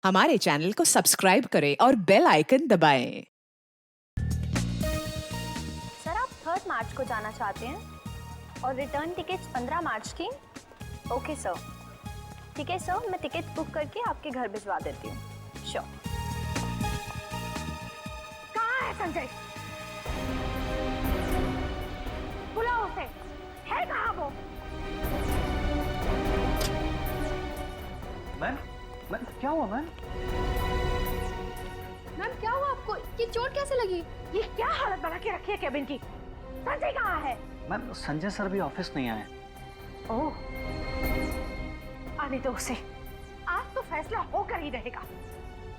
हमारे चैनल को सब्सक्राइब करें और बेल आइकन दबाएं। सर आप 3 मार्च को जाना चाहते हैं और रिटर्न टिकट्स 15 मार्च की। ओके सर, ठीक है सर, मैं टिकट बुक करके आपके घर भिजवा देती हूँ। श्योर। कहाँ है संजय? बुलाओ उसे। है कहाँ वो? मैम, क्या हुआ मैम? मैम क्या हुआ आपको? ये चोट कैसे लगी? ये क्या हालत बना के रखी है केबिन की? संजय कहाँ है? मैम संजय सर भी ऑफिस नहीं आए। ओह, आने दो उसे। आज तो फैसला होकर ही रहेगा।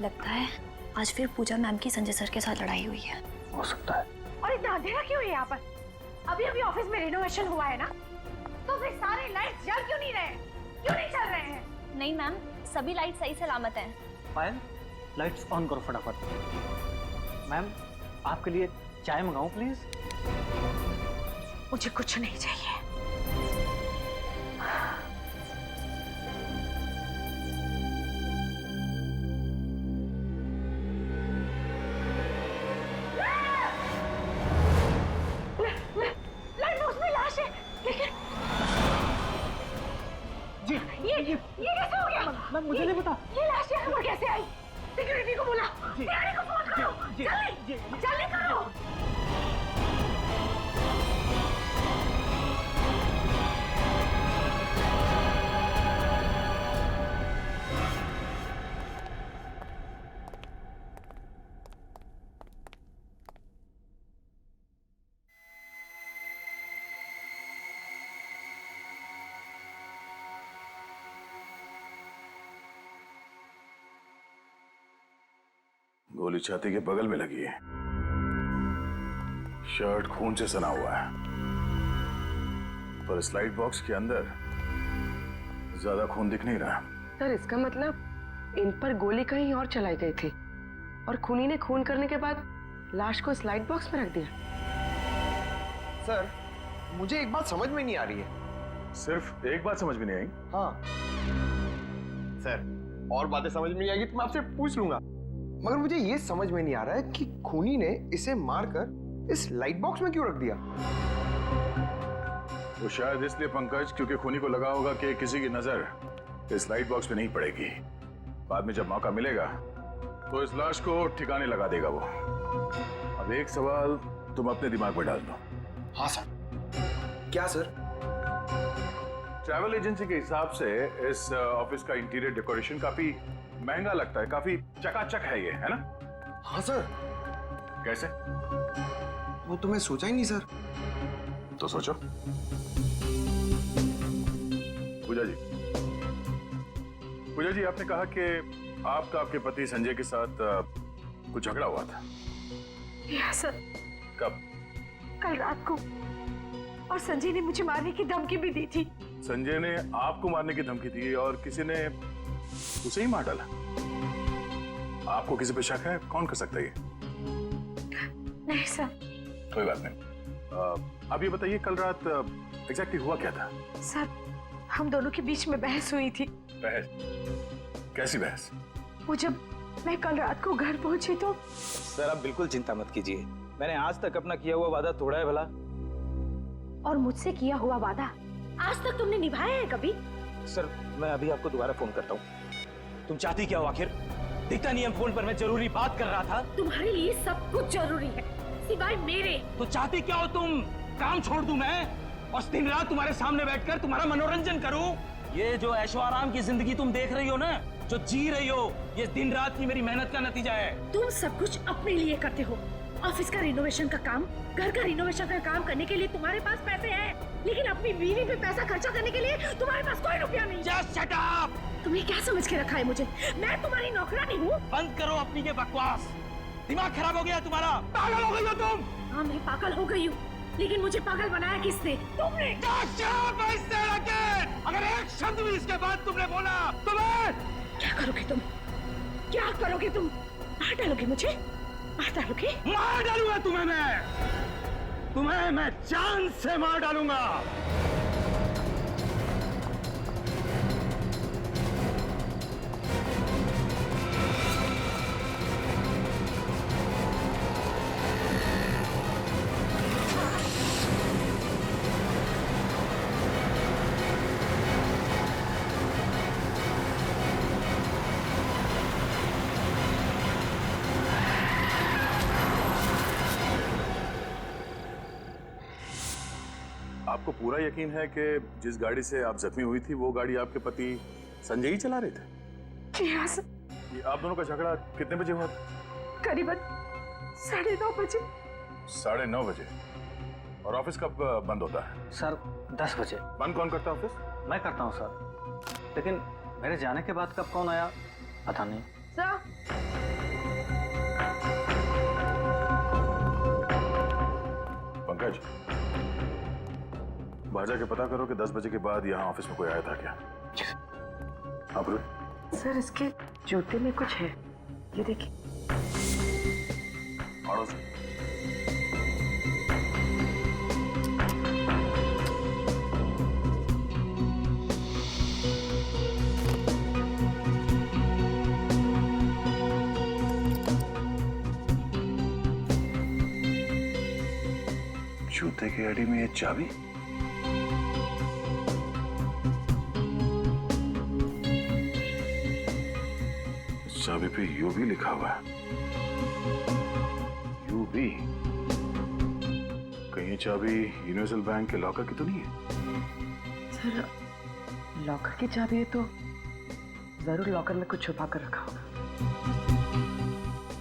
लगता है आज फिर पूजा मैम की संजय सर के साथ लड़ाई हुई है। हो सकता है। और इतना अंधेरा क्यों है यहाँ पर? अभी अभी ऑफिस में रिनोवेशन हुआ है ना, तो फिर सारे लाइट्स जल क्यों नहीं रहे? क्यों नहीं चल रहे हैं? नहीं मैम, सभी लाइट सही सलामत हैं। पायल, लाइट्स ऑन करो फटाफट। मैम आपके लिए चाय मंगाऊं प्लीज? मुझे कुछ नहीं चाहिए। उसमें लाश है, लेकिन जी ये कैसे हो गया? मैम मुझे नहीं पता। ये लाश यहाँ पर कैसे आई? सिक्योरिटी को बुला, सिक्योरिटी को फोन करो, जल्दी जल्दी करो। गोली छाती के बगल में लगी है, शर्ट खून से सना हुआ है, पर स्लाइड बॉक्स के अंदर ज्यादा खून दिख नहीं रहा। सर इसका मतलब इन पर गोली कहीं और चलाई गई थी और खूनी ने खून करने के बाद लाश को स्लाइड बॉक्स में रख दिया। सर मुझे एक बात समझ में नहीं आ रही है। सिर्फ एक बात समझ में नहीं आई? हाँ सर, और बातें समझ में नहीं आएगी तो मैं आपसे पूछ लूंगा, मगर मुझे ये समझ में नहीं आ रहा है कि खूनी ने इसे मारकर इस लाइट बॉक्स में क्यों रख दिया। वो शायद इसलिए पंकज, क्योंकि खूनी को लगा होगा कि किसी की नजर इस लाइट बॉक्स पे नहीं पड़ेगी। बाद में जब मौका मिलेगा तो इस लाश को ठिकाने लगा देगा वो। अब एक सवाल तुम अपने दिमाग में डाल दो। हाँ सर। क्या सर? ट्रैवल एजेंसी के हिसाब से इस ऑफिस का इंटीरियर डेकोरेशन काफी महंगा लगता है, काफी चकाचक है ये, है ना? हाँ सर। कैसे? वो तो मैं सोचा ही नहीं सर। तो सोचो। पूजा जी, आपने कहा कि आपका आपके पति संजय के साथ कुछ झगड़ा हुआ था। Yes sir. कब? कल रात को। और संजय ने मुझे मारने की धमकी भी दी थी। संजय ने आपको मारने की धमकी दी और किसी ने उसे ही मार डाला? आपको किसी पे शक है? कौन कर सकता है ये? नहीं सर। कोई बात नहीं। अब ये बताइए, कल रात एग्जैक्टली हुआ क्या था? सर हम दोनों के बीच में बहस हुई थी। बहस? कैसी बहस? वो जब मैं कल रात को घर पहुंची तो। सर आप बिल्कुल चिंता मत कीजिए, मैंने आज तक अपना किया हुआ वादा तोड़ा है भला। और मुझसे किया हुआ वादा आज तक तुमने निभाया है कभी? सर मैं अभी आपको दोबारा फोन करता हूँ। तुम चाहती क्या हो आखिर? दिखता नहीं है फोन पर मैं जरूरी बात कर रहा था। तुम्हारे लिए सब कुछ जरूरी है सिवाय मेरे। तो चाहती क्या हो तुम? काम छोड़ दूं मैं और दिन रात तुम्हारे सामने बैठकर तुम्हारा मनोरंजन करूं? ये जो ऐशो आराम की जिंदगी तुम देख रही हो ना, जो जी रही हो, ये दिन रात की मेरी मेहनत का नतीजा है। तुम सब कुछ अपने लिए करते हो। ऑफिस का रिनोवेशन का काम, घर का रिनोवेशन का काम करने के लिए तुम्हारे पास पैसे हैं, लेकिन अपनी बीवी पे पैसा खर्चा करने के लिए तुम्हारे पास कोई रुपया नहीं। Just shut up! तुमने क्या समझ के रखा है मुझे? मैं तुम्हारी नौकरानी हूँ? बंद करो अपनी ये बकवास। दिमाग खराब हो गया तुम्हारा? पागल हो गई हो तुम? हाँ मैं पागल हो गई हूँ, लेकिन मुझे पागल बनाया किसने? तुमने। अगर एक शब्द भी इसके बाद तुमने बोला तो मैं... क्या करोगे तुम? क्या करोगे तुम? मार डालोगे मुझे? मार डालोगे? मार डालूंगा तुम्हें मैं जान से मार डालूंगा। आपको पूरा यकीन है कि जिस गाड़ी से आप जख्मी हुई थी वो गाड़ी आपके पति संजय ही चला रहे थे? जी हाँ सर, ये आप दोनों का झगड़ा कितने बजे हुआ था? करीबन 9:30 बजे। 9:30 बजे। और ऑफिस कब बंद होता है? सर 10 बजे। बंद कौन करता है ऑफिस? मैं करता हूँ सर, लेकिन मेरे जाने के बाद कब कौन आया पता नहीं। सर पंकज, बाहर जाके पता करो कि 10 बजे के बाद यहाँ ऑफिस में कोई आया था क्या? हाँ बोलो। सर, इसके जूते में कुछ है, ये देखिए। पड़ोस जूते की अड़ी में ये चाबी? इस चाबी पे यू भी लिखा हुआ है। यू भी? कहीं ये चाबी यूनिवर्सल बैंक के लॉकर की तो नहीं है? सर, लॉकर की चाबी है तो जरूर लॉकर में कुछ छुपा कर रखा होगा।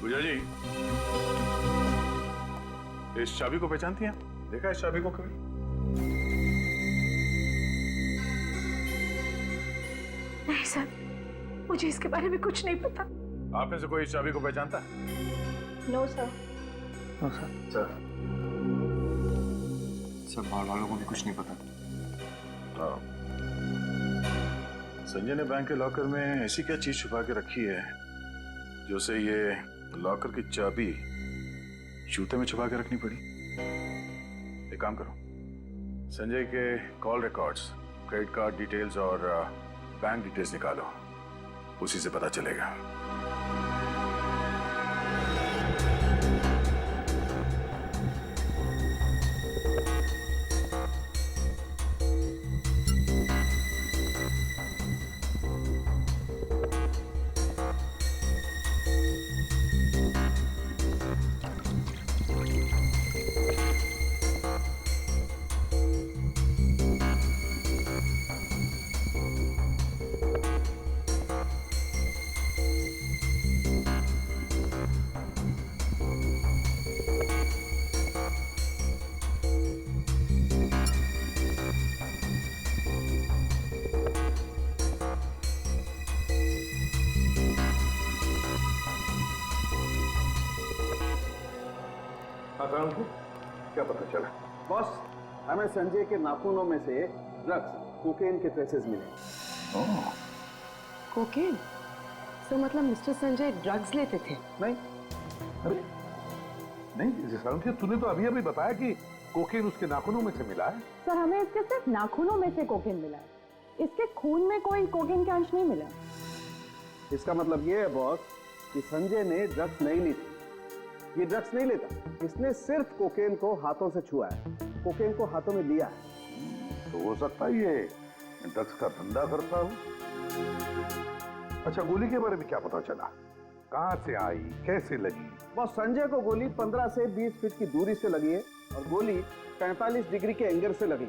पूजा जी, इस चाबी को पहचानती हैं? देखा इस चाबी को कभी? नहीं सर, मुझे इसके बारे में कुछ नहीं पता। आप में से कोई इस चाबी को पहचानता है? No sir. No sir. Sir, सब बाहर वालों को भी कुछ नहीं पता। हाँ। संजय ने बैंक के लॉकर में ऐसी क्या चीज छुपा के रखी है जो से ये लॉकर की चाबी जूते में छुपा के रखनी पड़ी? एक काम करो, संजय के call records, credit card details और बैंक डिटेल्स निकालो, उसी से पता चलेगा। क्या पता चला? बॉस, हमें संजय के नाखूनों में से ड्रग्स, कोकेन के ट्रेसेस मिले। कोकेन? तो मतलब मिस्टर संजय ड्रग्स लेते थे? नहीं, अरे नहीं सारंगी, तूने तो अभी बताया कि कोकेन उसके नाखूनों में से मिला है। सर, हमें इसके सिर्फ नाखूनों में से कोकेन मिला है, इसके खून में कोई कोकेन के अंश नहीं मिला। इसका मतलब ये है बॉस कि संजय ने ड्रग्स नहीं ली थी। ये ड्रग्स नहीं लेता, इसने सिर्फ कोकेन को हाथों से छुआ है, कोकेन को हाथों में लिया है। तो हो सकता है ये ड्रग्स का धंधा करता हूँ। अच्छा, गोली के बारे में क्या पता चला? कहाँ से आई, कैसे लगी? बस संजय को गोली 15 से 20 फीट की दूरी से लगी है और गोली 45 डिग्री के एंगल से लगी।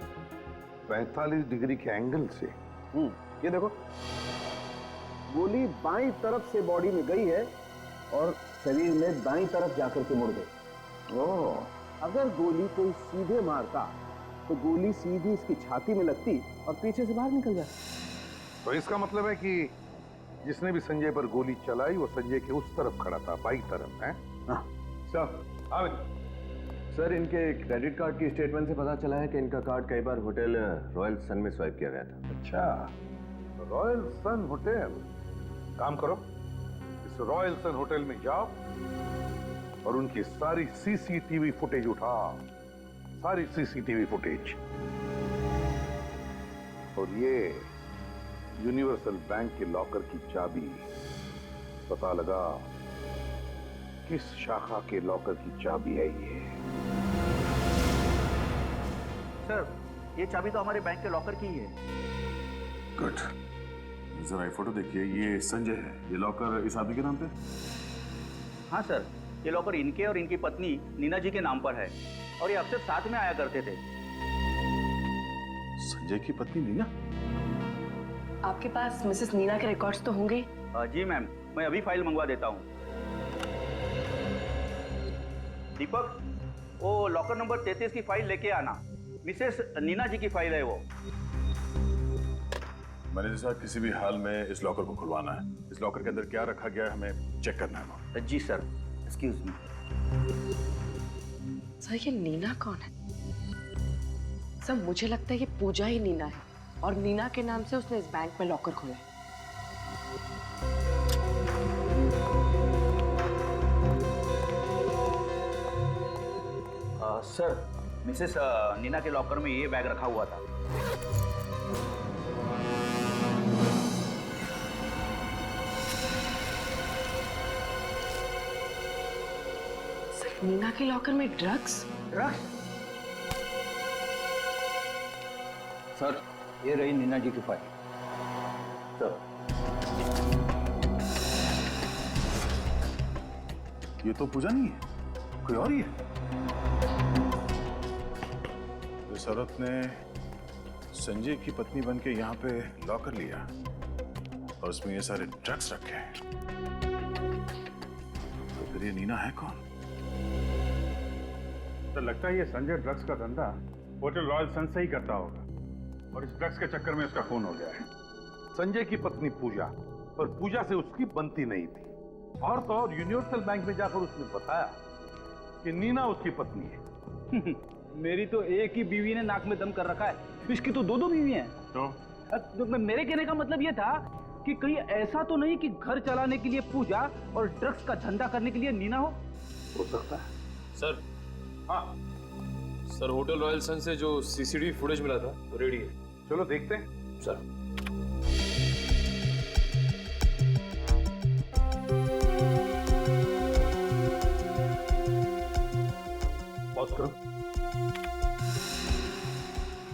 45 डिग्री के एंगल से? ये देखो, गोली बाईं तरफ से बॉडी में गई है और शरीर में दाईं तरफ जाकर के मुड़ गई। ओह, अगर गोली कोई सीधे मारता तो गोली सीधी इसकी छाती में लगती और पीछे से बाहर निकल जाती। तो इसका मतलब है कि जिसने भी संजय पर गोली चलाई वो संजय के उस तरफ खड़ा था, बाईं तरफ है? सर, इनके क्रेडिट कार्ड की स्टेटमेंट से पता चला है कि इनका कार्ड कई बार होटल रॉयल सन में स्वाइप किया गया था। अच्छा, रॉयल सन होटल। काम करो, इस रॉयल सन होटल में जाओ और उनकी सारी सीसीटीवी फुटेज उठाओ, सारी सीसीटीवी फुटेज। और ये यूनिवर्सल बैंक के लॉकर की चाबी, पता लगा किस शाखा के लॉकर की चाबी है ये। सर, ये चाबी तो हमारे बैंक के लॉकर की ही है। गुड, जरा ये फोटो देखिए, ये संजय है, ये लॉकर इस आदमी के नाम पे? हाँ सर, ये लॉकर इनके और इनकी पत्नी नीना जी के नाम पर है और ये अक्सर साथ में आया करते थे। संजय की पत्नी नीना? आपके पास मिसेस नीना के रिकॉर्ड्स तो होंगे? जी मैम, मैं अभी फाइल मंगवा देता हूँ। दीपक, वो लॉकर नंबर 33 की फाइल लेके आना। मिसेस नीना जी की फाइल है वो। मैनेजर साहब, किसी भी हाल में इस लॉकर को खुलवाना है। इस लॉकर के अंदर क्या रखा गया है हमें चेक करना है। जी सर, एक्सक्यूज मी। सर ये नीना कौन है? सर मुझे लगता है ये पूजा ही नीना है और नीना के नाम से उसने इस बैंक में लॉकर खोला है। सर, मिसेस नीना के लॉकर में ये बैग रखा हुआ था। सिर्फ नीना के लॉकर में ड्रग्स? सर, ये रही नीना जी की फाइल। सर, ये तो पूजा नहीं है, कोई और ही है। इस औरत ने संजय की पत्नी बनके यहाँ पे लॉकर लिया और उसमें ये सारे ड्रग्स रखे हैं। तो फिर ये नीना है कौन? तो लगता है ये संजय ड्रग्स का धंधा होटल रॉयल सन से ही करता होगा और इस ड्रग्स के चक्कर में उसका खून हो गया है। संजय की पत्नी पूजा, पर पूजा से उसकी बनती नहीं थी। और तो और यूनिवर्सल बैंक में जाकर उसने बताया कि नीना उसकी पत्नी है। मेरी तो एक ही बीवी ने नाक में दम कर रखा है, इसकी तो दो बीवी हैं। तो मेरे कहने का मतलब ये था कि कहीं ऐसा तो नहीं कि घर चलाने के लिए पूजा और ड्रग्स का धंधा करने के लिए नीना हो सकता है। सर, हाँ सर होटल रॉयल सन से जो सीसीटीवी फुटेज मिला था वो रेडी है। चलो देखते हैं। सर, पॉज करो।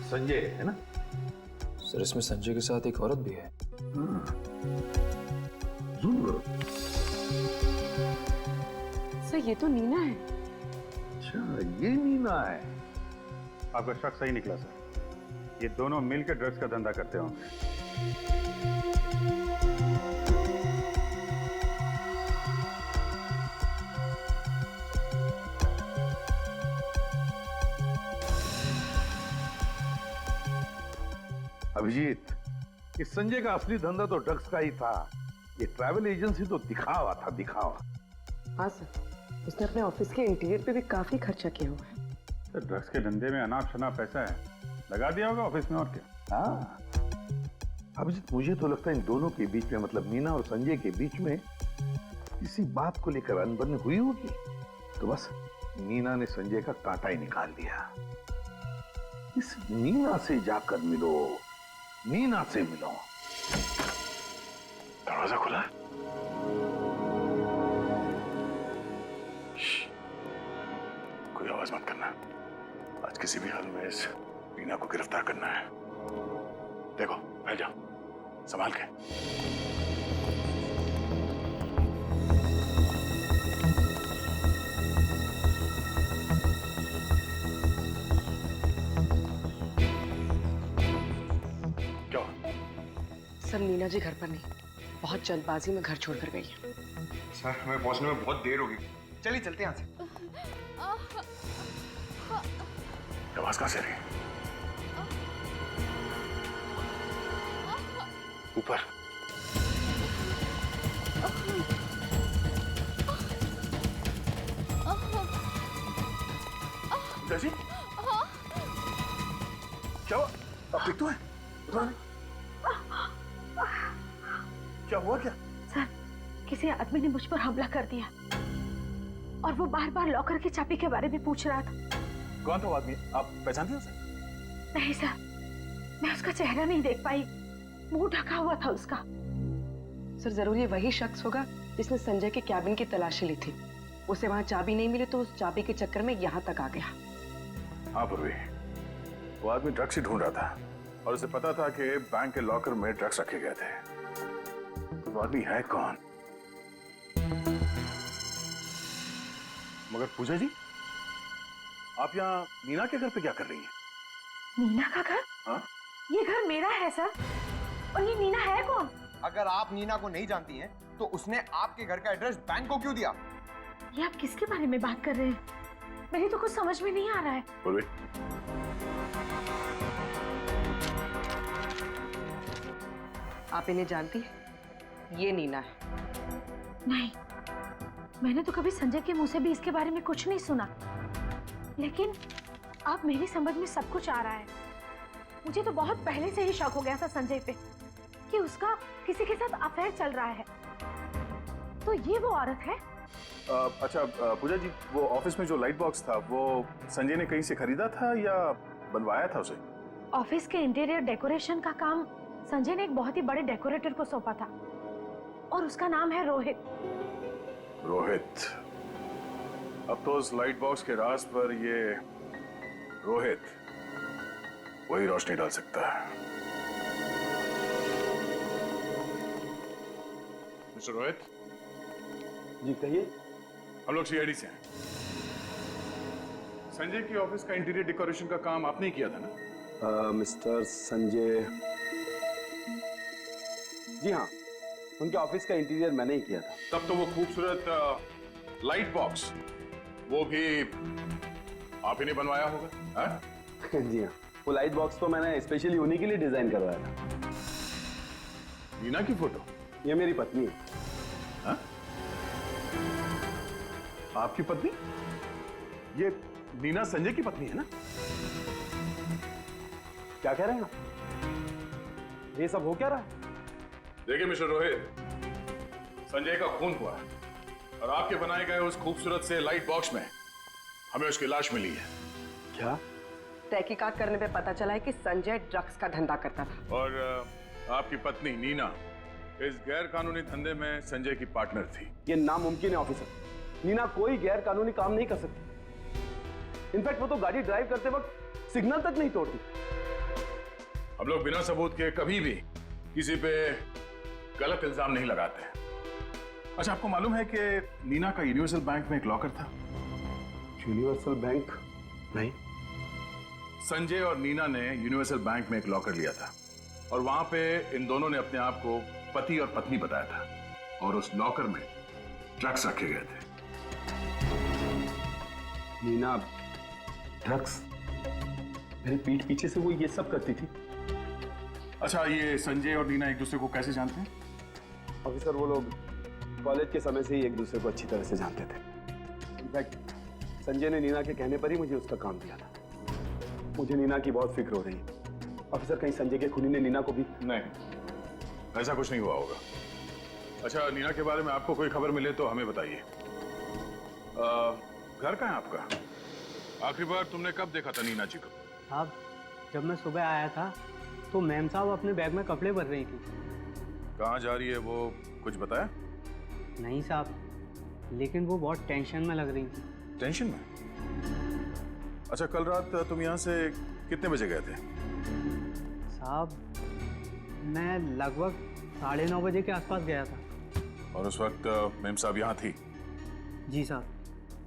संजय है ना? सर इसमें संजय के साथ एक औरत भी है। जूम करो। सर ये तो नीना है। अच्छा, ये नीना है। आपका शक सही निकला सर, ये दोनों मिलकर ड्रग्स का धंधा करते होंगे। अभिजीत, इस संजय का असली धंधा तो ड्रग्स का ही था। ये ट्रैवल एजेंसी तो दिखावा था, दिखावा। हाँ सर, उसने अपने ऑफिस के इंटीरियर पे भी काफी खर्चा किया हुआ है। तो ड्रग्स के धंधे में अनाप शनाप पैसा है, लगा दिया होगा ऑफिस में और क्या। हाँ अभिजीत, मुझे तो लगता है इन दोनों के बीच में, मतलब नीना और संजय के बीच में किसी बात को लेकर अनबन हुई होगी। तो बस नीना ने संजय का कांटा ही निकाल दिया। इस नीना से जाकर मिलो, नीना से मिलो। दरवाजा खुला है? कोई आवाज मत करना। आज किसी भी हाल में इस नीना को गिरफ्तार करना है। देखो, फैल जाओ, संभाल के। सर नीना जी घर पर नहीं, बहुत जल्दबाजी में घर छोड़कर गई है। सर, हमें पहुंचने में बहुत देर होगी। चलिए चलते हैं यहाँ से। आवाज कहां से रही? ऊपर। जी? क्या हुआ? आप ठीक तो हैं? क्या हुआ क्या? सर, किसी आदमी ने मुझ पर हमला कर दिया और वो बार बार लॉकर की चाबी के बारे में पूछ रहा था। कौन था वो आदमी? आप पहचानते हो उसे? नहीं सर, मैं उसका चेहरा नहीं देख पाई, मुंह ढका हुआ था उसका। सर जरूर ये वही शख्स होगा जिसने संजय के कैबिन की तलाशी ली थी। उसे वहां चाबी नहीं मिली तो उस चाबी के चक्कर में यहाँ तक आ गया। हाँ पूर्वी, वो आदमी ड्रग्स ही ढूंढ रहा था और उसे पता था कि बैंक के लॉकर में ड्रग्स रखे गए थे। तो वो आदमी है कौन? मगर पूजा जी, आप यहाँ नीना के घर पे क्या कर रही हैं? नीना का घर? हाँ? ये घर मेरा है सर। और ये नीना है कौन? अगर आप नीना को नहीं जानती हैं, तो उसने आपके घर का एड्रेस बैंक को क्यों दिया? ये आप किसके बारे में बात कर रहे हैं? मेरी तो कुछ समझ में नहीं आ रहा है। आप इन्हें जानती हैं? ये नीना है। नहीं, मैंने तो कभी संजय के मुंह से भी इसके बारे में कुछ नहीं सुना। लेकिन अब मेरी समझ में सब कुछ आ रहा है। मुझे तो बहुत पहले से ही शक हो गया था संजय पे कि उसका किसी के साथ अफेयर चल रहा है। तो ये वो औरत है? अच्छा पूजा जी, वो ऑफिस में जो लाइट बॉक्स था वो संजय ने कहीं से खरीदा था या बनवाया था उसे? ऑफिस के इंटीरियर डेकोरेशन का काम संजय ने एक बहुत ही बड़े डेकोरेटर को सौंपा था और उसका नाम है रोहित। रोहित? अब तो उस लाइट बॉक्स के राज पर ये रोहित वही रोशनी डाल सकता है। मिस्टर रोहित जी कहिए। हम लोग सीआईडी से हैं। संजय की ऑफिस का इंटीरियर डेकोरेशन का काम आपने ही किया था ना? मिस्टर संजय, जी हाँ, उनके ऑफिस का इंटीरियर मैंने ही किया था। तब तो वो खूबसूरत लाइट बॉक्स वो भी आप ही ने बनवाया होगा? जी हाँ, वो लाइट बॉक्स तो मैंने स्पेशली उन्हीं के लिए डिजाइन करवाया था। नीना की फोटो? ये मेरी पत्नी है। हा? आपकी पत्नी? ये नीना संजय की पत्नी है ना? क्या कह रहे हैं आप? ये सब हो क्या रहा है? देखिए मिस्टर रोहित, संजय का खून हुआ है और आपके बनाए गए उस खूबसूरत से लाइट बॉक्स में हमें उसकी लाश मिली है। क्या? तहकीकात करने पे पता चला है कि संजय ड्रग्स का धंधा करता था और आपकी पत्नी नीना इस गैर कानूनी धंधे में संजय की पार्टनर थी। ये नामुमकिन है ऑफिसर। नीना कोई गैर कानूनी काम नहीं कर सकती। इनफैक्ट वो तो गाड़ी ड्राइव करते वक्त सिग्नल तक नहीं तोड़ती। हम लोग बिना सबूत के कभी भी किसी पे गलत इल्जाम नहीं लगाते। अच्छा, आपको मालूम है कि नीना का यूनिवर्सल बैंक में एक लॉकर था? Universal bank? नहीं। संजय और नीना ने यूनिवर्सल बैंक में एक लॉकर लिया था और वहां पे इन दोनों ने अपने आप को पति और पत्नी बताया था और उस लॉकर में ड्रग्स रखे गए थे। नीना ड्रग्स? मेरी पीठ पीछे से वो ये सब करती थी? अच्छा, ये संजय और नीना एक दूसरे को कैसे जानते हैं? ऑफिसर, वो लोग कॉलेज के समय से ही एक दूसरे को अच्छी तरह से जानते थे। इनफैक्ट संजय ने नीना के कहने पर ही मुझे उसका काम दिया था। मुझे नीना की बहुत फिक्र हो रही है। ऑफिसर, कहीं संजय के खूनी ने नीना को भी? नहीं, ऐसा कुछ नहीं हुआ होगा। अच्छा, नीना के बारे में आपको कोई खबर मिले तो हमें बताइए। घर कहाँ है आपका? आखिरी बार तुमने कब देखा था नीना जी को? साहब, जब मैं सुबह आया था तो मैम साहब अपने बैग में कपड़े भर रही थी। कहाँ जा रही है वो कुछ बताया? नहीं साहब, लेकिन वो बहुत टेंशन में लग रही थी। टेंशन में? अच्छा, कल रात तुम यहाँ से कितने बजे गए थे? साहब, मैं लगभग 9:30 बजे के आसपास गया था। और उस वक्त मैम साहब यहाँ थी? जी साहब।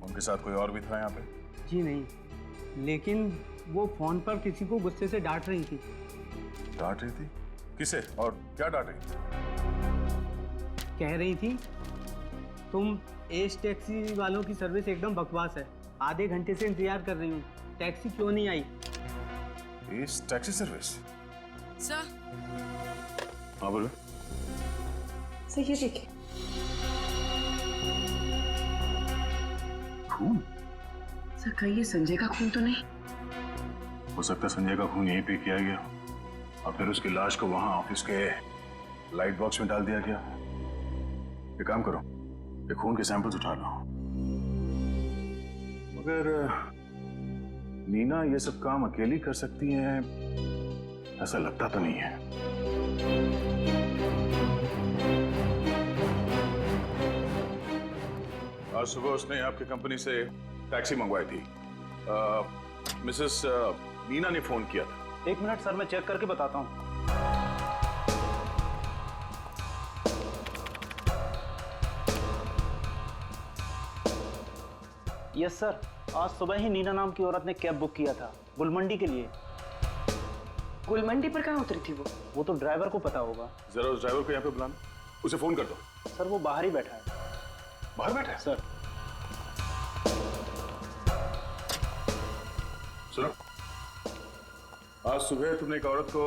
उनके साथ कोई और भी था यहाँ पे? जी नहीं, लेकिन वो फोन पर किसी को गुस्से से डांट रही थी। डांट रही थी? किसे और क्या डांट रही थी? कह रही थी, तुम एस टैक्सी वालों की सर्विस एकदम बकवास है। आधे घंटे से इंतजार कर रही हूँ, टैक्सी क्यों नहीं आई? Yes taxi service? सर। हाँ बोलो। सर ये देखिए। खून? सर कहीं ये संजय का खून तो नहीं? हो सकता है संजय का खून यहीं पे किया गया और फिर उसकी लाश को वहां ऑफिस के लाइट बॉक्स में डाल दिया गया। एक काम करो, ये खून के सैंपल्स उठा लो। मगर नीना ये सब काम अकेली कर सकती है ऐसा लगता तो नहीं है। आज सुबह उसने आपकी कंपनी से टैक्सी मंगवाई थी। मिसेस नीना ने फोन किया था। 1 मिनट सर, मैं चेक करके बताता हूँ। यस सर, आज सुबह ही नीना नाम की औरत ने कैब बुक किया था गुलमंडी के लिए। गुलमंडी पर कहाँ उतरी थी वो तो ड्राइवर को पता होगा। जरा उस ड्राइवर को यहाँ पे बुलाना, उसे फोन कर दो। सर वो बाहर ही बैठा है। बाहर बैठा है? सर सुनो, आज सुबह तुमने एक औरत को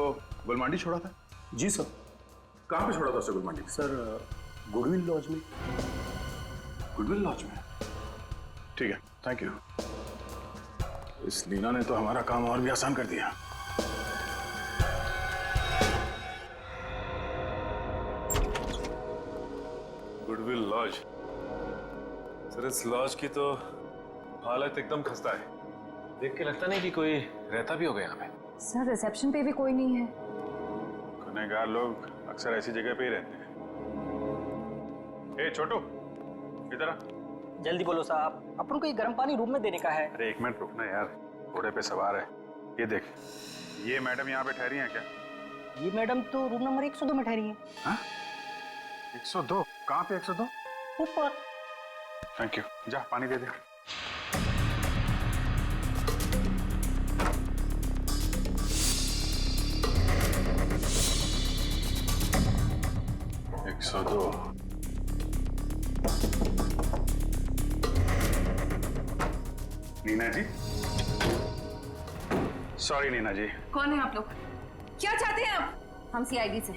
गुलमांडी छोड़ा था? जी सर। कहाँ पे छोड़ा था उसे गुलमांडी? सर गुडविल लॉज में। गुडविल लॉज में? ठीक है, थैंक यू। इस नीना ने तो हमारा काम और भी आसान कर दिया। Goodwill lodge. सर इस लॉज की तो हालत एकदम खस्ता है। देख के लगता नहीं कि कोई रहता भी होगा यहाँ पे। सर रिसेप्शन पे भी कोई नहीं है। गुनहगार लोग अक्सर ऐसी जगह पे ही रहते हैं। ए छोटू, इधर आ। जल्दी बोलो साहब, अपन को ये गर्म पानी रूम में देने का है। अरे 1 मिनट रुकना यार, घोड़े पे सवार है। ये देख, ये मैडम यहाँ पे ठहरी हैं क्या? ये मैडम तो रूम नंबर 102 में ठहरी है। हाँ? 102? कहाँ पे 102? ऊपर। थैंक यू, जा पानी दे दे। नीना जी, सॉरी नीना जी। कौन है आप लोग? क्या चाहते हैं आप? हम सीआईडी से।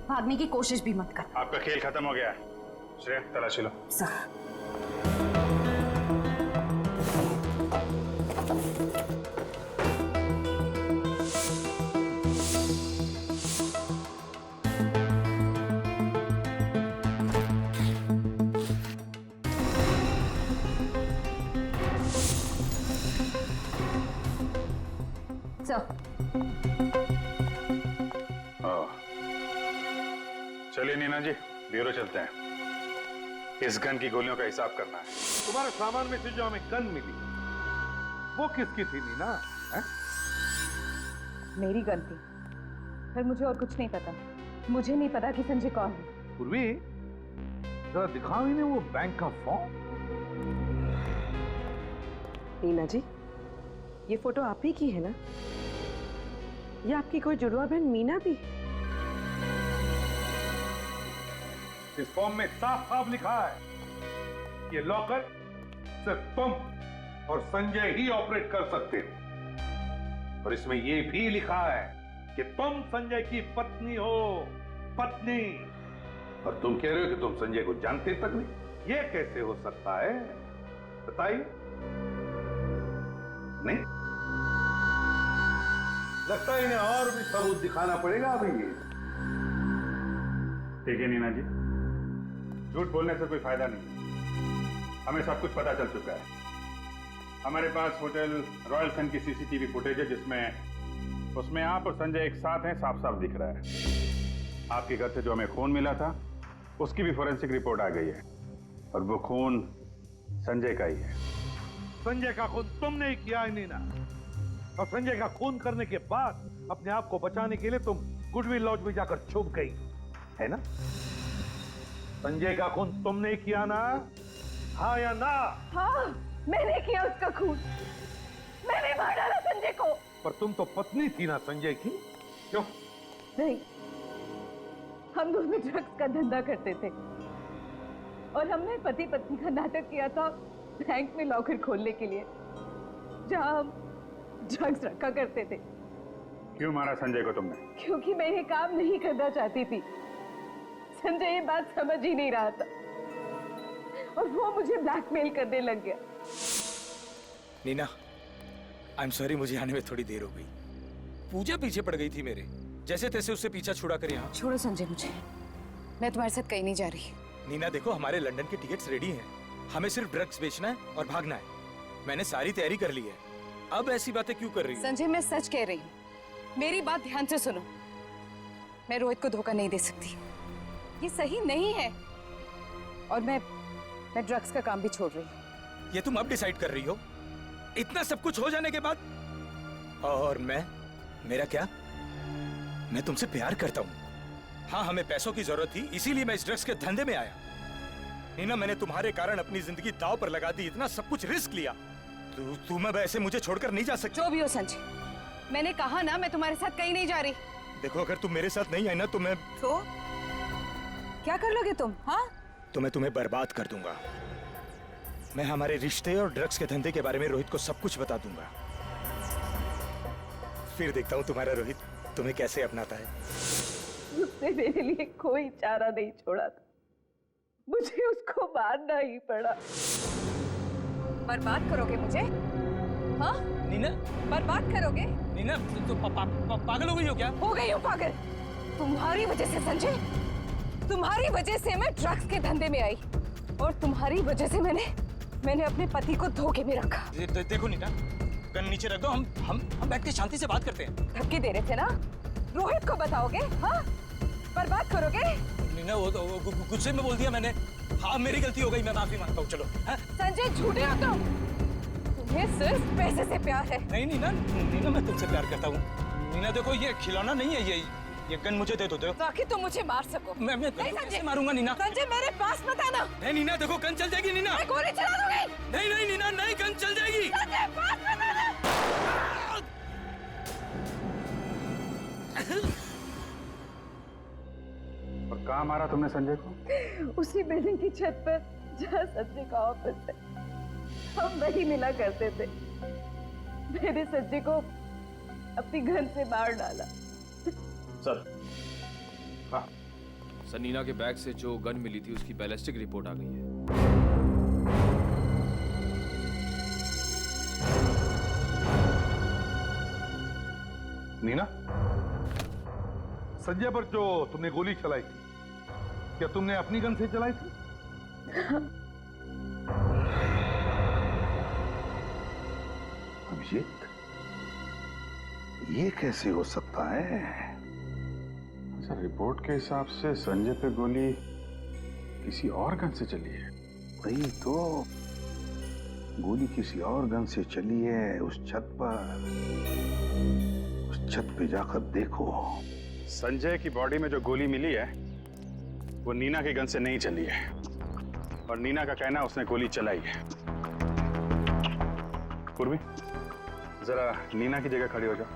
भागने की कोशिश भी मत कर। आपका खेल खत्म हो गया है। श्रेया, तलाशी लो। चलिए नीना जी, ब्यूरो चलते हैं। इस गन की गोलियों का हिसाब करना है। तुम्हारे सामान में से जो हमें गन मिली वो किसकी थी नीना? है? मेरी गन थी, पर मुझे और कुछ नहीं पता। मुझे नहीं पता कि संजय कौन है। पूर्वी, जरा दिखाओ इन्हें वो बैंक का फॉर्म। नीना जी, ये फोटो आप ही की है ना? ये आपकी कोई जुड़वा बहन मीना भी? इस फॉर्म में साफ साफ लिखा है ये लॉकर सिर्फ तुम और संजय ही ऑपरेट कर सकते हो। और इसमें ये भी लिखा है कि तुम संजय की पत्नी हो। पत्नी। और तुम कह रहे हो कि तुम संजय को जानते तक नहीं? ये कैसे हो सकता है, बताइए। नहीं लगता है इन्हें और भी सबूत दिखाना पड़ेगा अभी। ठीक है नीना जी, झूठ बोलने से कोई फायदा नहीं। हमें सब कुछ पता चल चुका है। हमारे पास होटल रॉयल सन की सीसीटीवी फुटेज है जिसमें उसमें आप और संजय एक साथ हैं, साफ साफ दिख रहा है। आपके घर से जो हमें खून मिला था उसकी भी फोरेंसिक रिपोर्ट आ गई है और वो खून संजय का ही है। संजय का खून तुमने ही किया है नीना। और संजय का खून करने के बाद अपने आप को बचाने के लिए तुम गुडविल लॉज में जाकर छुप गई, है ना? संजय का खून तुमने ही किया ना? हाँ या ना? हाँ, मैंने किया उसका खून। मैंने मार डाला संजय को। पर तुम तो पत्नी थी ना संजय की, क्यों? नहीं, हम दोनों ड्रग्स का धंधा करते थे और हमने पति पत्नी का नाटक किया था बैंक में लॉकर खोलने के लिए जहां हम ड्रग्स रखा करते थे। क्यों मारा संजय को तुमने? क्योंकि मैं ये काम नहीं करना चाहती थी। संजय ये बात समझ ही नहीं रहा था और वो मुझे ब्लैकमेल करने लग गया। नीना, आई एम सॉरी, मुझे आने में थोड़ी देर हो गई। पूजा पीछे पड़ गई थी मेरे, जैसे तैसे उससे पीछा छुड़ा कर यहाँ। छोड़ो संजय मुझे, मैं तुम्हारे साथ कहीं नहीं जा रही। नीना देखो, हमारे लंदन के टिकट्स रेडी हैं। हमें सिर्फ ड्रग्स बेचना है और भागना है। मैंने सारी तैयारी कर ली है। अब ऐसी बातें क्यों कर रही हो? संजय मैं सच कह रही हूँ, मेरी बात ध्यान से सुनो। मैं रोहित को धोखा नहीं दे सकती, ये सही नहीं है। और मैं ड्रग्स का काम भी छोड़ रही हूँ। ये तुम अब डिसाइड कर रही हो, इतना सब कुछ हो जाने के बाद? और मेरा क्या? मैं तुमसे प्यार करता हूँ। हाँ, हमें पैसों की जरूरत थी, इसीलिए मैं इस ड्रग्स के धंधे में आया। नीना, मैंने तुम्हारे कारण अपनी जिंदगी दांव पर लगा दी, इतना सब कुछ रिस्क लिया। तुम अब ऐसे मुझे छोड़कर नहीं जा सकती। जो भी हो संजय, मैंने कहा ना मैं तुम्हारे साथ कहीं नहीं जा रही। देखो अगर तुम मेरे साथ नहीं आई ना तो मैं क्या कर लोगे तुम? हाँ, तो मैं तुम्हें बर्बाद कर दूंगा। मैं हमारे रिश्ते और ड्रग्स के धंधे के बारे में रोहित को सब कुछ बता दूंगा। फिर देखता हूँ तुम्हारा रोहित तुम्हें कैसे अपनाता है। उसने मेरे लिए कोई चारा नहीं छोड़ा था, मुझे उसको मारना ही पड़ा। बर्बाद करोगे मुझे? हाँ नीना, बर्बाद करोगे? नीना तो पागल हो गई हो क्या? हो गई हूँ पागल, तुम्हारी वजह से संजय, तुम्हारी वजह से मैं ड्रग्स के धंधे में आई और तुम्हारी वजह से मैंने अपने पति को धोखे में रखा। देखो नीना, गन नीचे रख दो, हम बैठ के शांति से बात करते हैं। धमकी दे रहे थे ना? रोहित को बताओगे? हाँ, बर्बाद करोगे? नीना वो गुस्से में बोल दिया मैंने। हाँ मेरी गलती हो गई, मैं माफी मांगता हूँ। चलो। संजय झूठे हो तुम, तुम्हें सिर्फ पैसे से प्यार है। नहीं नीना मैं तुमसे प्यार करता हूँ। नीना देखो ये खिलौना नहीं है, ये गन मुझे दे दो। ताकि तुम मुझे मार सको। मैं कैसे मारूंगा नीना? संजय मेरे पास मत आना। नहीं नीना देखो गन चल जाएगी नीना। मैं गोली चला दूंगी। नहीं नीना नहीं, गन चल जाएगी। संजय पास मत आना। और कहाँ मारा तुमने संजय को? उसी बिल्डिंग की छत पर जहाँ संजय का ऑफिस है, हम वही मिला करते थे। मैंने संजय को अपनी गन से मार डाला। सर। हाँ सर, नीना के बैग से जो गन मिली थी उसकी बैलिस्टिक रिपोर्ट आ गई है। नीना, संजय पर जो तुमने गोली चलाई थी, क्या तुमने अपनी गन से चलाई थी? अभिजीत, ये कैसे हो सकता है? सर रिपोर्ट के हिसाब से संजय पे गोली किसी और गन से चली है। वही तो, गोली किसी और गन से चली है उस छत पर। उस छत पे जाकर देखो। संजय की बॉडी में जो गोली मिली है वो नीना की गन से नहीं चली है, और नीना का कहना उसने गोली चलाई है। पूर्वी, जरा नीना की जगह खड़ी हो जाओ।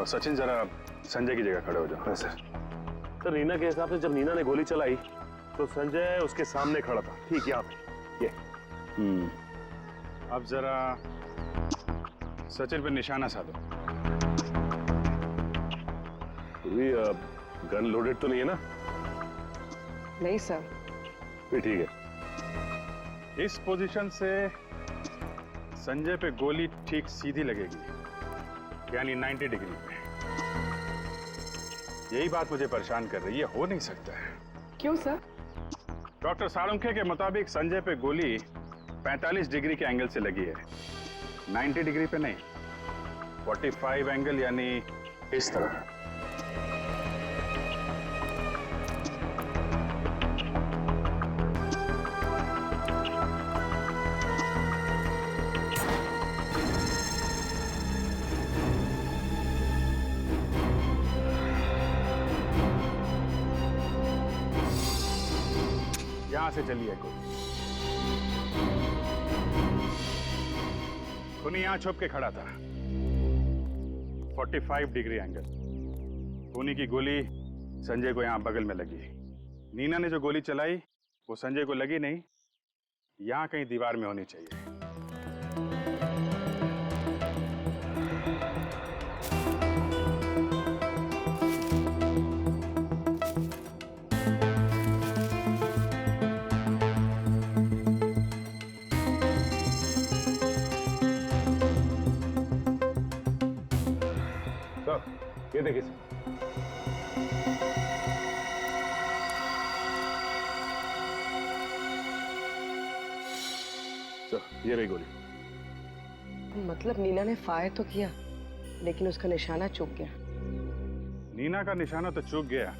सचिन जरा संजय की जगह खड़े हो जाओ। सर नीना के हिसाब से जब नीना ने गोली चलाई तो संजय उसके सामने खड़ा था, ठीक यहाँ पे। ये अब जरा सचिन पे निशाना साधो। गन लोडेड तो नहीं है ना? नहीं सर। फिर ठीक है। इस पोजीशन से संजय पे गोली ठीक सीधी लगेगी, यानी 90 डिग्री पे। यही बात मुझे परेशान कर रही है, हो नहीं सकता है। क्यों सर? डॉक्टर साळुंखे के मुताबिक संजय पे गोली 45 डिग्री के एंगल से लगी है, 90 डिग्री पे नहीं। 45 एंगल यानी इस तरह। यहां से चलिए गोली। खूनी यहां छुप के खड़ा था, 45 डिग्री एंगल। खूनी की गोली संजय को यहां बगल में लगी। नीना ने जो गोली चलाई वो संजय को लगी नहीं, यहां कहीं दीवार में होनी चाहिए। ये देखिए सर, ये रही गोली। मतलब नीना ने फायर तो किया लेकिन उसका निशाना चूक गया। नीना का निशाना तो चूक गया,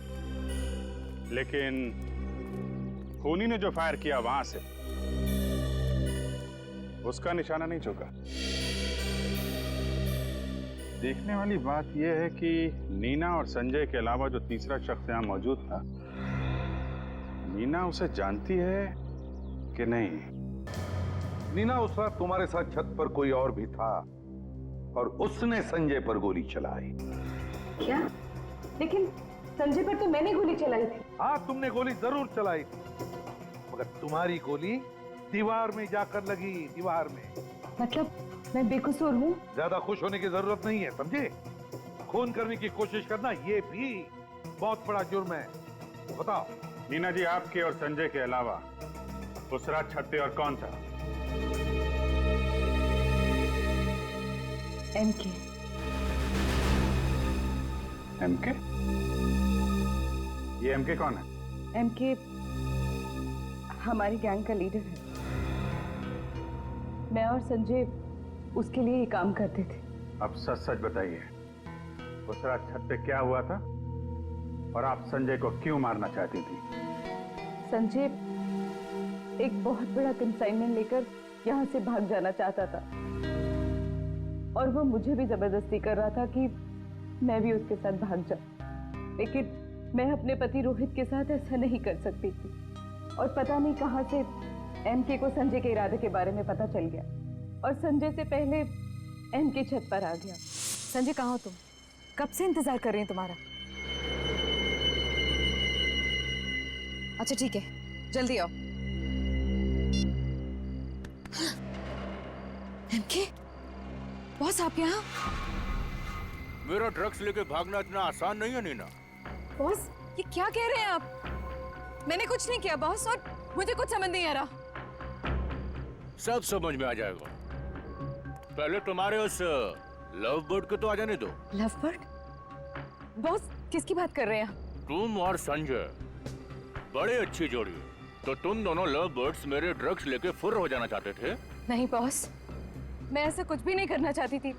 लेकिन खूनी ने जो फायर किया वहां से उसका निशाना नहीं चूका। देखने वाली बात यह है कि नीना और संजय के अलावा जो तीसरा शख्स यहां मौजूद था, नीना उसे जानती है कि नहीं। नीना, उस रात तुम्हारे साथ छत पर कोई और भी था और उसने संजय पर गोली चलाई। क्या? लेकिन संजय पर तो मैंने गोली चलाई थी। हाँ, तुमने गोली जरूर चलाई थी, मगर तुम्हारी गोली दीवार में जाकर लगी, दीवार में। मतलब मैं बेकसूर हूँ? ज्यादा खुश होने की जरूरत नहीं है, समझे? खून करने की कोशिश करना ये भी बहुत बड़ा जुर्म है। बताओ नीना जी, आपके और संजय के अलावा उस रात छत पे और कौन था? एमके। एमके? ये एमके कौन है? एमके हमारी गैंग का लीडर है। मैं और संजय उसके लिए ही काम करते थे। अब सच सच बताइए, उस रात छत पे क्या हुआ था और आप संजय को क्यों मारना चाहती थी? संजय एक बहुत बड़ा कंसाइनमेंट लेकर यहाँ से भाग जाना चाहता था और वो मुझे भी जबरदस्ती कर रहा था कि मैं भी उसके साथ भाग जाऊं, लेकिन मैं अपने पति रोहित के साथ ऐसा नहीं कर सकती थी। और पता नहीं कहां से एमके को संजय के इरादे के बारे में पता चल गया और संजय से पहले एमके छत पर आ गया। संजय कहाँ हो तुम? कब से इंतजार कर रही हैं तुम्हारा। अच्छा ठीक है, जल्दी आओ। एमके, बॉस आप यहाँ? मेरा ड्रग्स लेके भागना इतना आसान नहीं है नीना। बॉस ये क्या कह रहे हैं आप? मैंने कुछ नहीं किया बॉस, और मुझे कुछ समझ नहीं आ रहा। सब समझ में आ जाएगा। पहले तुम्हारे उस लव बर्ड को तो आ जाने दो। Love bird? बॉस किसकी बात कर रहे हैं? तुम और संजय बड़े अच्छी जोड़ी हो। तो तुम दोनों लव बर्ड्स मेरे ड्रग्स लेके फुर्र हो जाना चाहते थे? नहीं बॉस, मैं ऐसा कुछ भी नहीं करना चाहती थी।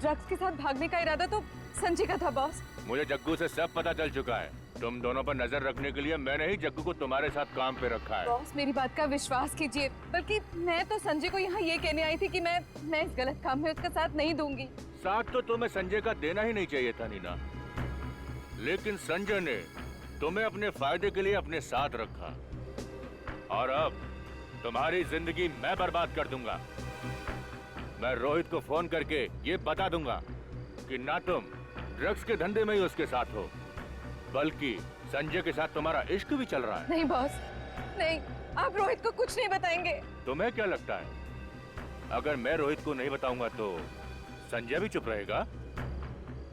ड्रग्स के साथ भागने का इरादा तो संजय का था बॉस। मुझे जग्गू से सब पता चल चुका है। तुम दोनों पर नजर रखने के लिए मैंने ही जग्गू को तुम्हारे साथ काम पे रखा है। बॉस मेरी बात का विश्वास कीजिए, बल्कि मैं तो संजय को यहाँ ये कहने आई थी कि मैं इस गलत काम में उसका साथ नहीं दूंगी। साथ तो तुम्हें संजय का देना ही नहीं चाहिए था नीना, लेकिन संजय ने तुम्हें अपने फायदे के लिए अपने साथ रखा और अब तुम्हारी जिंदगी मैं बर्बाद कर दूंगा। मैं रोहित को फोन करके ये बता दूंगा कि ना तुम ड्रग्स के धंधे में ही उसके साथ हो, बल्कि संजय के साथ तुम्हारा इश्क भी चल रहा है। नहीं बॉस, नहीं, आप रोहित को कुछ नहीं बताएंगे। तुम्हें क्या लगता है, अगर मैं रोहित को नहीं बताऊंगा तो संजय भी चुप रहेगा?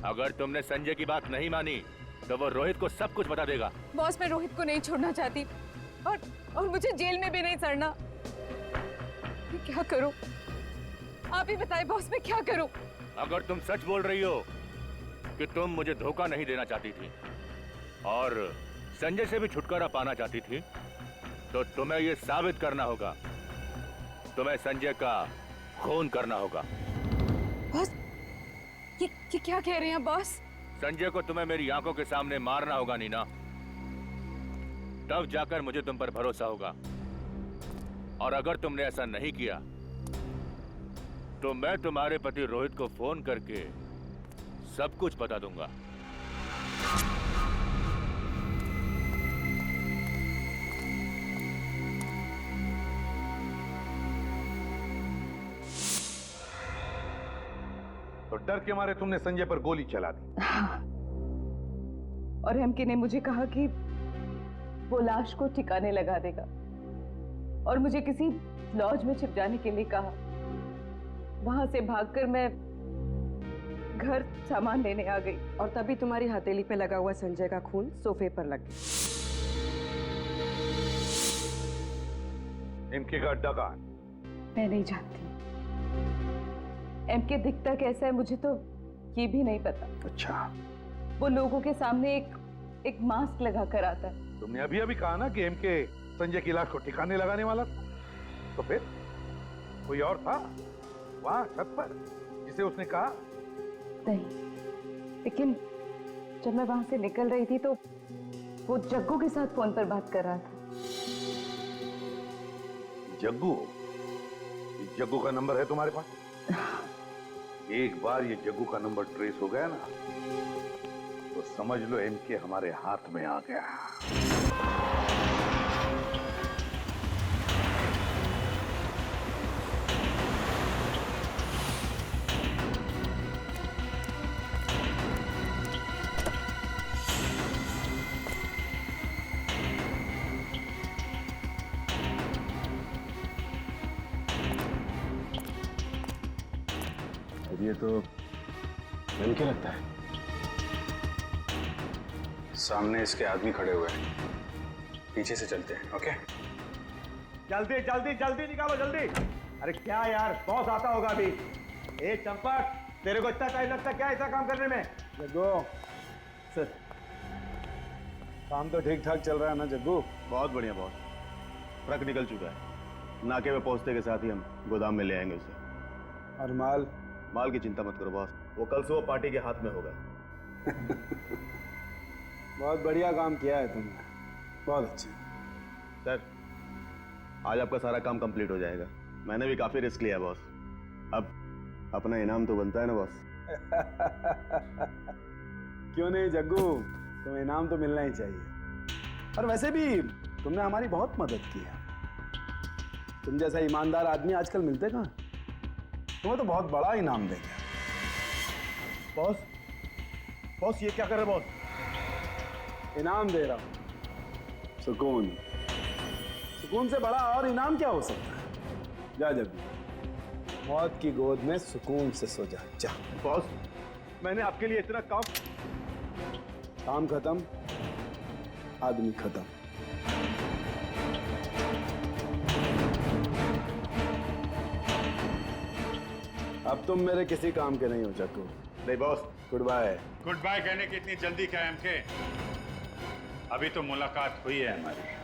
अगर तुमने संजय की बात नहीं मानी तो वो रोहित को सब कुछ बता देगा। बॉस मैं रोहित को नहीं छोड़ना चाहती और मुझे जेल में भी नहीं सड़ना। मैं क्या करूं? आप ही बताएं बॉस, मैं क्या करूं? अगर तुम सच बोल रही हो कि तुम मुझे धोखा नहीं देना चाहती थी और संजय से भी छुटकारा पाना चाहती थी, तो तुम्हें यह साबित करना होगा, तुम्हें संजय का खून करना होगा। बॉस ये क्या कह रहे हैं बॉस? संजय को तुम्हें मेरी आंखों के सामने मारना होगा नीना, तब जाकर मुझे तुम पर भरोसा होगा। और अगर तुमने ऐसा नहीं किया तो मैं तुम्हारे पति रोहित को फोन करके सब कुछ बता दूंगा। तो डर के मारे तुमने संजय पर गोली चला दी। और एमके ने मुझे कहा कि वो लाश को ठिकाने लगा देगा और मुझे किसी लॉज में छिप जाने के लिए कहा। वहां से भागकर मैं घर सामान लेने आ गई और तभी तुम्हारी हथेली पे लगा हुआ संजय का खून सोफे पर लग गया। एमके का अड्डा कहाँ? मैं नहीं जानती। एमके दिखता कैसा है मुझे तो ये भी नहीं पता। अच्छा, वो लोगों के सामने एक मास्क लगा कर आता है। तुमने अभी अभी कहा ना कि एमके संजय की लाश को ठिकाने लगाने वाला था, तो फिर कोई और था वहां छत पर जिसे उसने कहा? नहीं, लेकिन जब मैं वहां से निकल रही थी तो वो जग्गू के साथ फोन पर बात कर रहा था। जग्गू? ये जग्गू का नंबर है तुम्हारे पास? एक बार ये जग्गू का नंबर ट्रेस हो गया ना तो समझ लो एमके हमारे हाथ में आ गया। और ये तो एमके लगता है। सामने इसके आदमी खड़े हुए हैं, पीछे से चलते हैं। ओके, जल्दी जल्दी जल्दी निकालो जल्दी। अरे क्या यार, बॉस आता होगा अभी। ए चंपक, तेरे को इतना टाइम लगता क्या ऐसा काम करने में? जग्गू सर, काम तो ठीक ठाक चल रहा है ना जग्गू? बहुत बढ़िया बॉस, ट्रक निकल चुका है, नाके पे पहुंचते के साथ ही हम गोदाम में ले आएंगे उसे। और माल? माल की चिंता मत करो बॉस, वो कल सुबह पार्टी के हाथ में होगा। बहुत बढ़िया काम किया है तुमने, बहुत अच्छा। सर, आज आपका सारा काम कंप्लीट हो जाएगा। मैंने भी काफी रिस्क लिया बॉस, अब अपना इनाम तो बनता है ना बॉस। क्यों नहीं जग्गू, तुम्हें इनाम तो मिलना ही चाहिए। और वैसे भी तुमने हमारी बहुत मदद की है। तुम जैसा ईमानदार आदमी आजकल मिलते कहाँ? तुम्हें तो बहुत बड़ा इनाम देंगे। बॉस, बॉस ये क्या कर रहे बॉस? इनाम दे रहा हूं, सुकून। सुकून से बड़ा और इनाम क्या हो सकता है? जा जग्गू, मौत की गोद में सुकून से सो जा। जा बॉस, मैंने आपके लिए इतना काम खत्म, आदमी खत्म। अब तुम मेरे किसी काम के नहीं हो जग्गू। नहीं boss. Goodbye. Goodbye कहने की इतनी जल्दी क्या है एमके? अभी तो मुलाकात हुई है हमारी।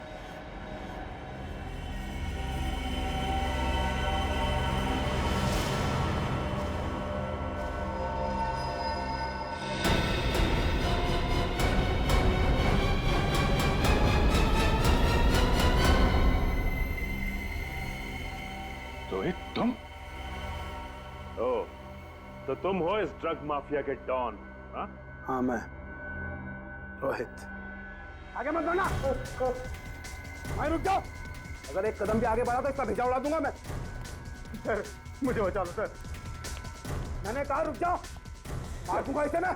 रोहित, तुम? ओह, तो तुम हो इस ड्रग माफिया के डॉन? हाँ मैं रोहित। आगे मत बढ़ना। भाई रुक जाओ, अगर एक कदम भी आगे बढ़ा तो इसका भेजा उड़ा दूंगा मैं। सर मुझे बचा लो सर, मैंने कहा रुक जाओ, मार दूंगा इसे मैं।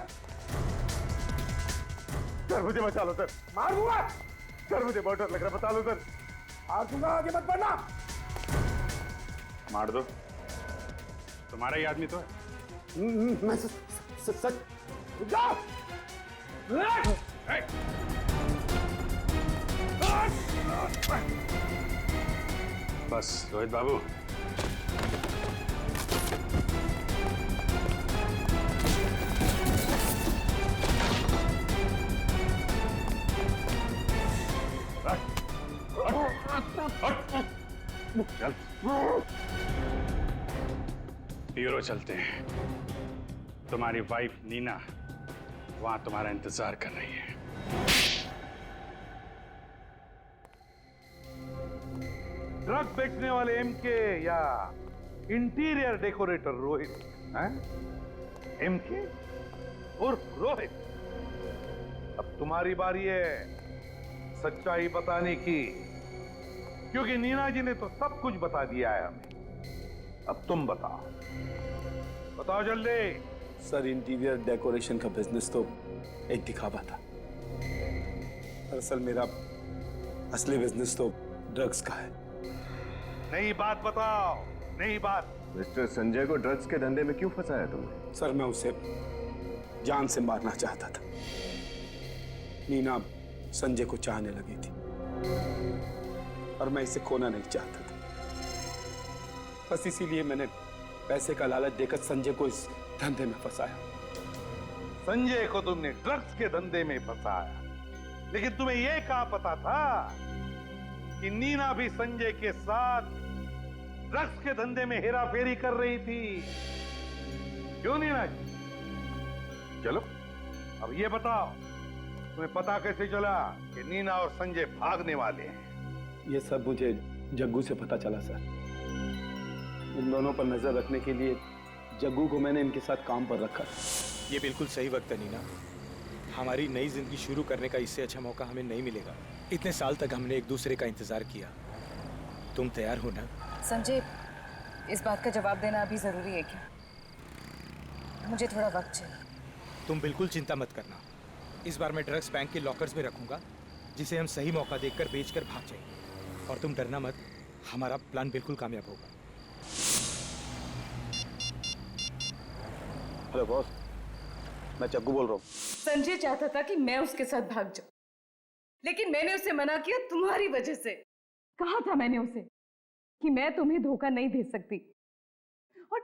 सर मुझे बचा लो सर, मार दूंगा सर, मुझे बहुत डर लग रहा है, बता लो सर, मार दूंगा, आगे मत बढ़ना। मार दो, तुम्हारा ही आदमी तो है। मैं सच रुक जाओ। बस रोहित बाबू, चल ब्यूरो चलते हैं। तुम्हारी वाइफ नीना वहां तुम्हारा इंतजार कर रही है। ड्रग बेचने वाले एमके या इंटीरियर डेकोरेटर रोहित? एमके उर्फ रोहित, अब तुम्हारी बारी है सच्चाई बताने की, क्योंकि नीना जी ने तो सब कुछ बता दिया है हमें। अब तुम बताओ, बताओ जल्दी। सर, इंटीरियर डेकोरेशन का बिजनेस तो एक दिखावा था। दरअसल मेरा असली बिजनेस तो ड्रग्स का है। नई बात बताओ, नई बात। मिस्टर संजय को ड्रग्स के धंधे में क्यों फंसाया तुमने? सर, मैं उसे जान से मारना चाहता था। नीना संजय को चाहने लगी थी और मैं इसे खोना नहीं चाहता था। बस इसीलिए मैंने पैसे का लालच देकर संजय को इस धंधे में फंसाया। संजय को तुमने ड्रग्स के धंधे में फंसाया, लेकिन तुम्हें यह कहाँ पता था कि नीना भी संजय के साथ ड्रग्स के धंधे में हेराफेरी कर रही थी? क्यों नीना जी? चलो अब ये बताओ, तुम्हें पता कैसे चला कि नीना और संजय भागने वाले हैं? ये सब मुझे जग्गू से पता चला सर। इन दोनों पर नजर रखने के लिए जग्गू को मैंने इनके साथ काम पर रखा। ये बिल्कुल सही वक्त है नीना, हमारी नई जिंदगी शुरू करने का इससे अच्छा मौका हमें नहीं मिलेगा। इतने साल तक हमने एक दूसरे का इंतजार किया, तुम तैयार हो ना? संजय, इस बात का जवाब देना अभी जरूरी है क्या? मुझे थोड़ा वक्त चाहिए। तुम बिल्कुल चिंता मत करना, इस बार मैं ड्रग्स बैंक के लॉकर्स में रखूंगा, जिसे हम सही मौका देखकर बेचकर भाग जाएंगे। और तुम डरना मत, हमारा प्लान बिल्कुल कामयाब होगा। हेलो बॉस, मैं जग्गू बोल रहा हूँ। संजय चाहता था कि मैं उसके साथ भाग जाऊं, लेकिन मैंने उसे मना किया तुम्हारी वजह से। कहा था मैंने उसे कि मैं तुम्हें धोखा नहीं दे सकती, और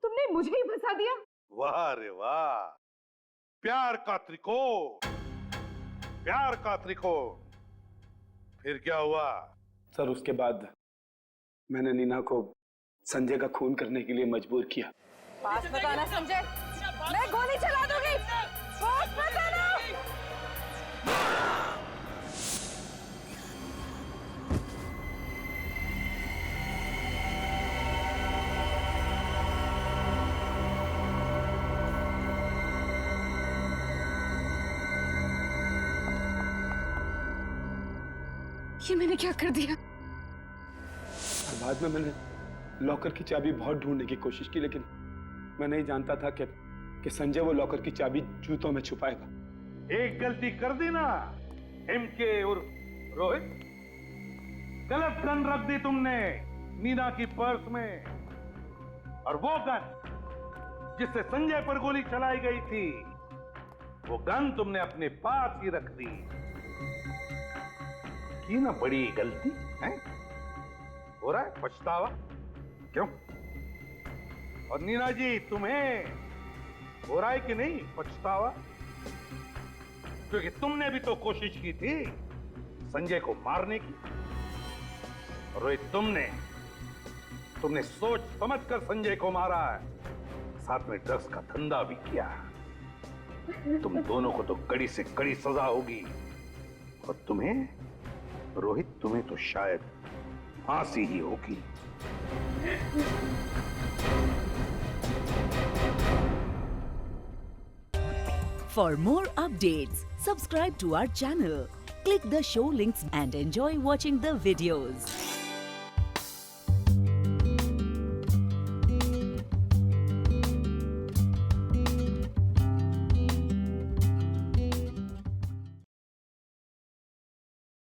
तुमने मुझे ही फंसा दिया। वाह रे वाह, प्यार का त्रिकोण, प्यार का त्रिकोण। फिर क्या हुआ? सर उसके बाद मैंने नीना को संजय का खून करने के लिए मजबूर किया। पास मत आना संजय, मैं गोली चला दूंगी। पास मत आना। ये मैंने क्या कर दिया? और बाद में मैंने लॉकर की चाबी बहुत ढूंढने की कोशिश की, लेकिन मैं नहीं जानता था कि संजय वो लॉकर की चाबी जूतों में छुपाएगा। एक गलती कर दी ना एमके उर्फ रोहित, गलत गन रख दी तुमने नीना की पर्स में, और वो गन जिससे संजय पर गोली चलाई गई थी, वो गन तुमने अपने पास ही रख दी। की ना बड़ी गलती है? हो रहा है पछतावा? क्यों? और नीना जी, तुम्हें हो रहा है कि नहीं पछतावा? क्योंकि तुमने भी तो कोशिश की थी संजय को मारने की। रोहित, तुमने सोच समझकर संजय को मारा है, साथ में ड्रग्स का धंधा भी किया। तुम दोनों को तो कड़ी से कड़ी सजा होगी, और तुम्हें रोहित, तुम्हें तो शायद फांसी ही होगी। For more updates, subscribe to our channel, click the show links and enjoy watching the videos.